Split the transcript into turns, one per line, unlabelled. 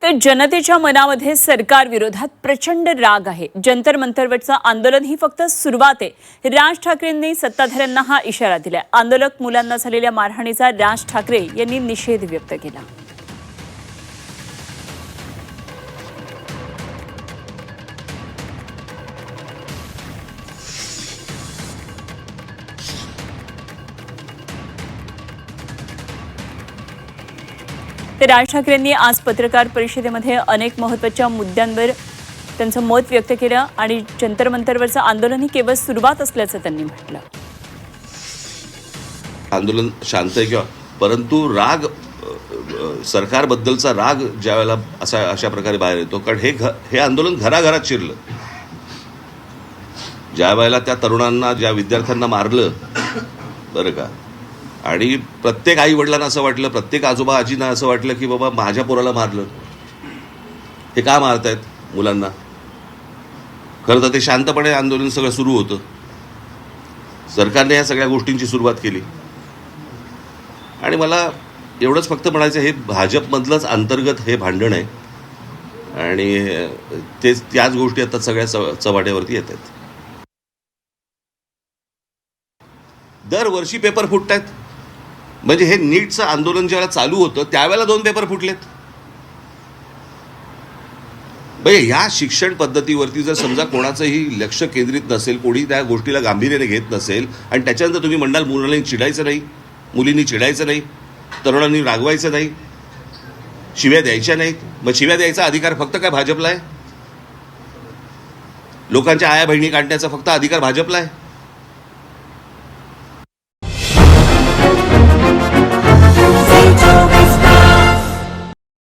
तर जनतेच्या मनामध्ये सरकार विरोधात प्रचंड राग आहे. जंतर मंतरवरचं आंदोलन ही फक्त सुरुवात आहे. राज ठाकरेंनी सत्ताधाऱ्यांना हा इशारा दिलाय. आंदोलक मुलांना झालेल्या मारहाणीचा राज ठाकरे यांनी निषेध व्यक्त केला. तर राज ठाकरेंनी आज पत्रकार परिषदेमध्ये अनेक महत्त्वाच्या मुद्द्यांवर त्यांचं मत व्यक्त केलं आणि जंतर मंतरवरचं आंदोलन ही केवळ सुरुवात असल्याचं त्यांनी म्हटलं.
आंदोलन शांत आहे किंवा परंतु राग सरकारबद्दलचा राग ज्यावेळेला अशा प्रकारे बाहेर येतो, कारण हे आंदोलन घराघरात शिरलं. ज्या वेळेला त्या तरुणांना, ज्या विद्यार्थ्यांना मारलं बरं का, आणि प्रत्येक आई वडिलांना असं वाटलं, प्रत्येक आजोबा आजींना असं वाटलं की बाबा माझ्या पोराला मारलं, हे का मारतायत मुलांना. खरं तर ते शांतपणे आंदोलन सगळं सुरू होतं. सरकारने या सगळ्या गोष्टींची सुरुवात केली. आणि मला एवढंच फक्त म्हणायचं, हे भाजपमधलंच अंतर्गत हे भांडण आहे आणि त्याच गोष्टी आता सगळ्या चव्हाट्यावरती येत आहेत. दरवर्षी पेपर फुटत आहेत. म्हणजे हे नीटचं आंदोलन ज्यावेळेला चालू होतं त्यावेळेला 2 पेपर फुटलेत. म्हणजे या शिक्षण पद्धतीवरती जर समजा कोणाचंही लक्ष केंद्रित नसेल, कोणी त्या गोष्टीला गांभीर्याने घेत नसेल, आणि त्याच्यानंतर तुम्ही म्हणाल मुलांनी चिडायचं नाही, मुलींनी चिडायचं नाही, तरुणांनी रागवायचं नाही, शिव्या द्यायच्या नाहीत. मग शिव्या द्यायचा अधिकार फक्त काय भाजपला आहे? लोकांच्या आया बहिणी काढण्याचा फक्त अधिकार भाजपला आहे?